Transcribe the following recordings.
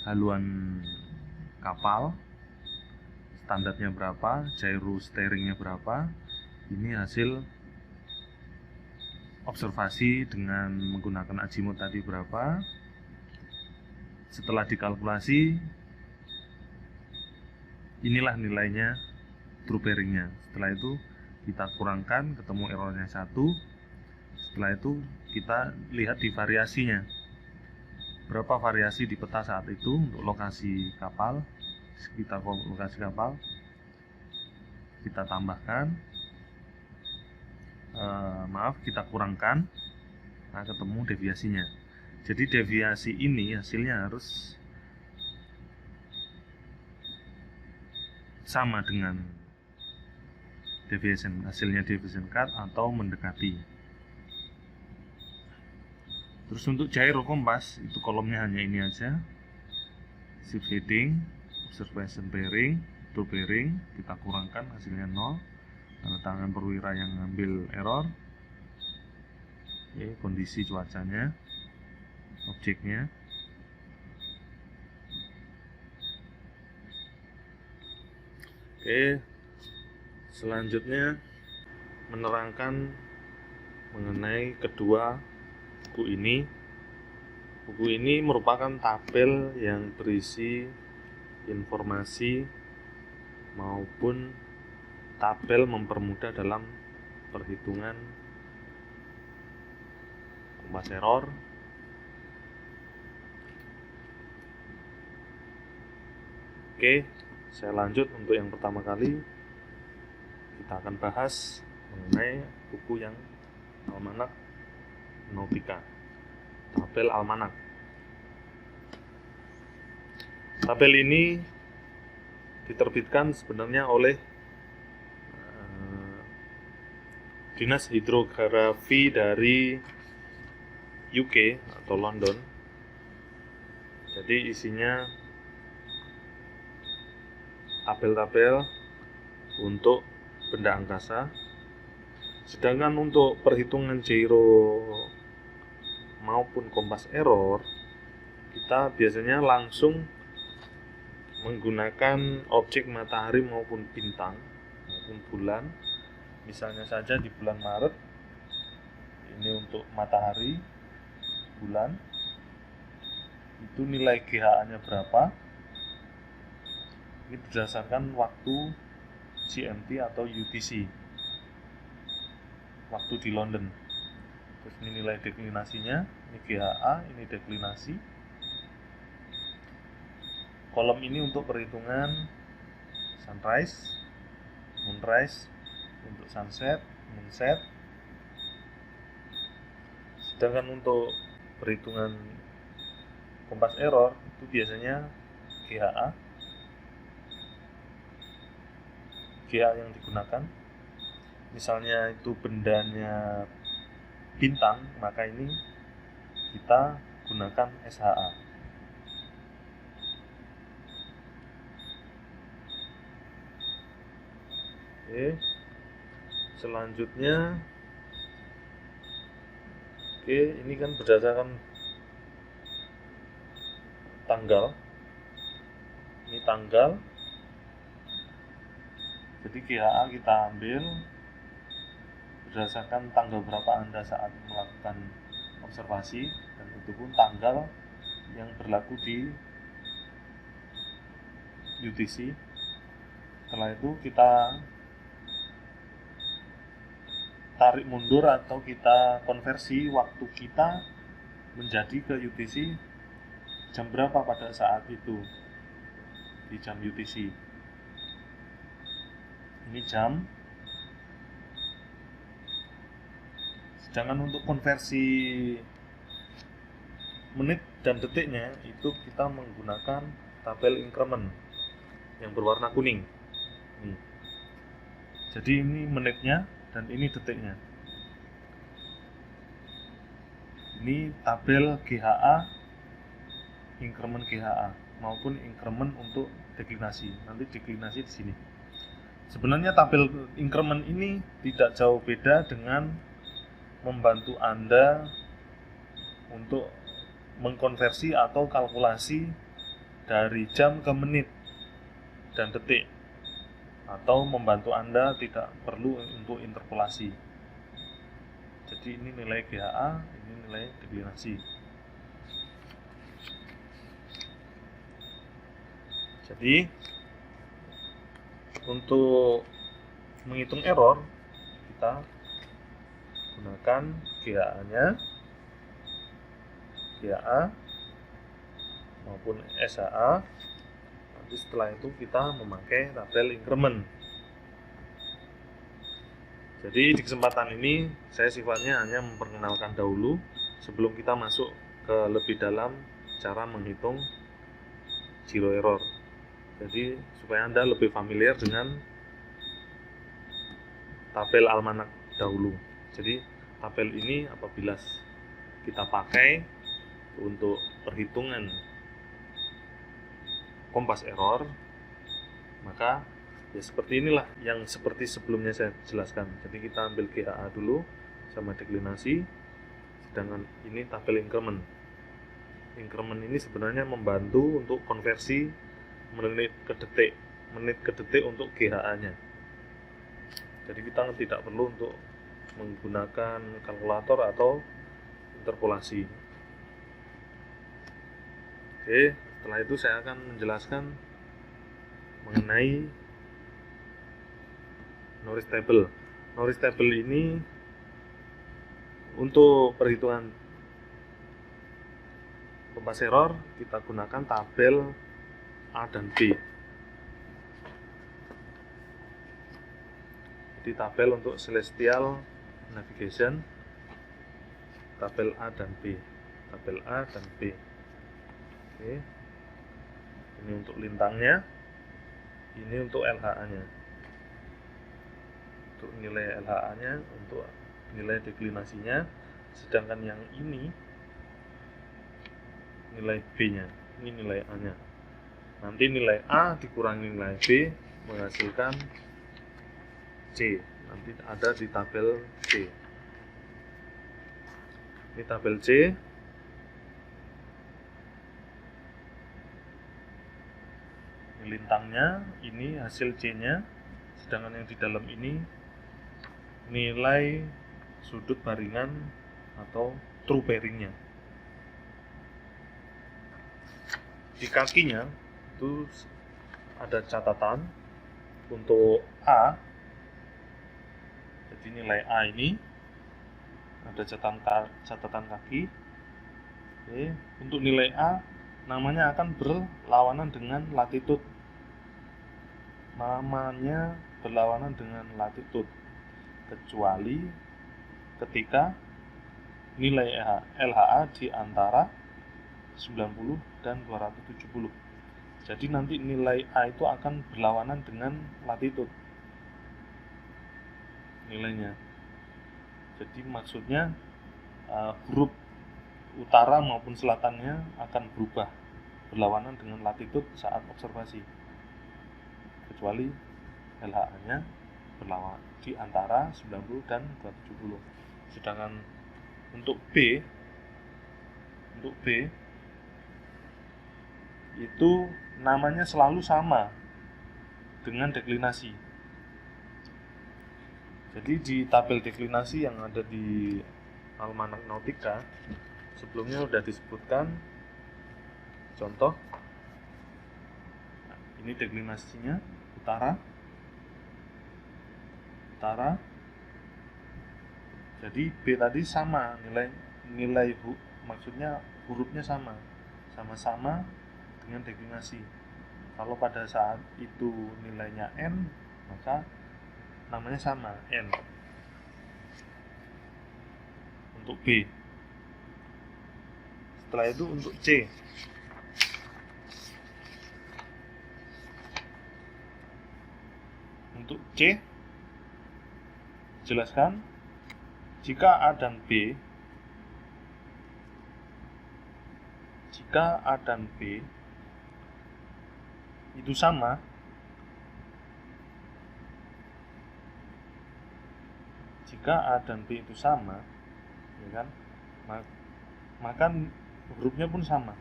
haluan kapal, standarnya berapa, gyro steeringnya berapa. Ini hasil observasi dengan menggunakan azimut tadi berapa. Setelah dikalkulasi, inilah nilainya true bearingnya. Setelah itu kita kurangkan, ketemu errornya 1. Setelah itu kita lihat di variasinya, berapa variasi di peta saat itu untuk lokasi kapal, sekitar lokasi kapal. Kita tambahkan, kita kurangkan, nah ketemu deviasinya. Jadi deviasi ini hasilnya harus sama dengan hasilnya deviation cut atau mendekati. Terus untuk gyro kompas itu kolomnya hanya ini aja, shift heading, observation bearing, true bearing, kita kurangkan hasilnya 0, tanda tangan perwira yang ngambil error. Oke, kondisi cuacanya, objeknya. Oke, selanjutnya menerangkan mengenai kedua buku ini. Buku ini merupakan tabel yang berisi informasi maupun tabel mempermudah dalam perhitungan kompas error. Oke, saya lanjut untuk yang pertama kali. Kita akan bahas mengenai buku yang Almanak Nautica, tabel almanak. Tabel ini diterbitkan sebenarnya oleh Dinas Hidrografi dari UK atau London. Jadi isinya tabel-tabel untuk benda angkasa. Sedangkan untuk perhitungan gyro maupun kompas error, kita biasanya langsung menggunakan objek matahari maupun bintang maupun bulan. Misalnya saja di bulan Maret, ini untuk matahari, bulan, itu nilai GHA-nya berapa. Ini berdasarkan waktu GMT atau UTC, waktu di London. Terus ini nilai deklinasinya, ini GHA, ini deklinasi. Kolom ini untuk perhitungan sunrise, moonrise, untuk sunset, moonset. Sedangkan untuk perhitungan kompas error itu biasanya GHA yang digunakan. Misalnya itu bendanya bintang, maka ini kita gunakan SHA. Oke, selanjutnya, ini kan berdasarkan tanggal. Ini tanggal. Jadi GHA kita ambil berdasarkan tanggal berapa Anda saat melakukan observasi, dan itu pun tanggal yang berlaku di UTC. Setelah itu kita tarik mundur atau kita konversi waktu kita menjadi ke UTC jam berapa pada saat itu di jam UTC. Ini jam. Sedangkan untuk konversi menit dan detiknya itu kita menggunakan tabel increment yang berwarna kuning. Jadi ini menitnya dan ini detiknya. Ini tabel GHA, increment GHA maupun increment untuk deklinasi. Nanti deklinasi di sini. Sebenarnya tabel increment ini tidak jauh beda dengan membantu Anda untuk mengkonversi atau kalkulasi dari jam ke menit dan detik, atau membantu Anda tidak perlu untuk interpolasi. Jadi ini nilai GHA, ini nilai deklinasi. Jadi untuk menghitung error, kita gunakan GHA-nya, GHA maupun SHA. Nanti setelah itu kita memakai tabel increment. Jadi di kesempatan ini saya sifatnya hanya memperkenalkan dahulu sebelum kita masuk ke lebih dalam cara menghitung zero error. Jadi supaya Anda lebih familiar dengan tabel almanak dahulu. Jadi tabel ini apabila kita pakai untuk perhitungan kompas error, maka ya seperti inilah yang seperti sebelumnya saya jelaskan. Jadi kita ambil GHA dulu sama deklinasi, sedangkan ini tabel increment. Increment ini sebenarnya membantu untuk konversi menit ke detik untuk GHA-nya. Jadi kita tidak perlu untuk menggunakan kalkulator atau interpolasi. Oke, setelah itu saya akan menjelaskan mengenai Norris Table. Norris Table ini untuk perhitungan kompas error kita gunakan tabel A dan B. Jadi tabel untuk celestial navigation, tabel A dan B, tabel A dan B. Oke. Ini untuk lintangnya, ini untuk LHA-nya. Untuk nilai LHA-nya, untuk nilai deklinasinya, sedangkan yang ini nilai B-nya, ini nilai A-nya. Nanti nilai A dikurangi nilai B menghasilkan C. Nanti ada di tabel C. Ini tabel C. Ini lintangnya, ini hasil C-nya, sedangkan yang di dalam ini nilai sudut baringan atau true bearing-nya. Di kakinya itu ada catatan untuk A. Jadi nilai A ini ada catatan kaki. Oke. Untuk nilai A namanya akan berlawanan dengan latitude. Namanya berlawanan dengan latitude kecuali ketika nilai LHA di antara 90 dan 270. Jadi nanti nilai A itu akan berlawanan dengan latitude nilainya. Jadi maksudnya huruf utara maupun selatannya akan berubah berlawanan dengan latitude saat observasi, kecuali LHA-nya berlawanan di antara 90 dan 270. Sedangkan untuk B itu namanya selalu sama dengan deklinasi. Jadi di tabel deklinasi yang ada di Almanak Nautika sebelumnya sudah disebutkan. Contoh, ini deklinasinya utara. Jadi B tadi sama nilai maksudnya hurufnya sama-sama dengan deklinasi. Kalau pada saat itu nilainya N, maka namanya sama, N. Untuk B. Setelah itu untuk C. Untuk C, jelaskan jika A dan B itu sama, ya kan, maka hurufnya pun sama.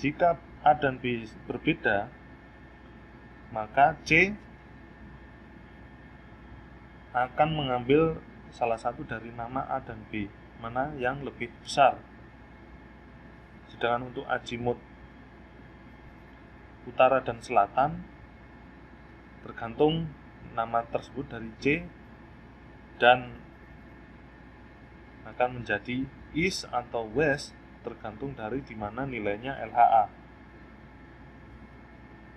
Jika A dan B berbeda, maka C akan mengambil salah satu dari nama A dan B, mana yang lebih besar. Sedangkan untuk azimut utara dan selatan, tergantung nama tersebut dari C dan akan menjadi east atau west tergantung dari dimana nilainya LHA.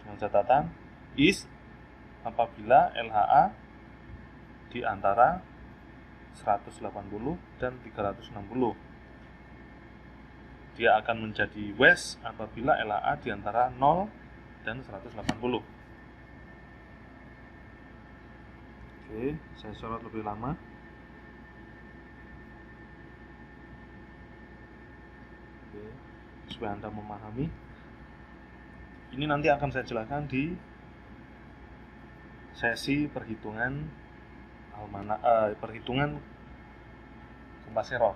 Dengan catatan, east apabila LHA di antara 180 dan 360. Dia akan menjadi west apabila LHA di antara 0 dan 180. Oke, saya sorot lebih lama. Oke, supaya Anda memahami. Ini nanti akan saya jelaskan di sesi perhitungan perhitungan kompas error.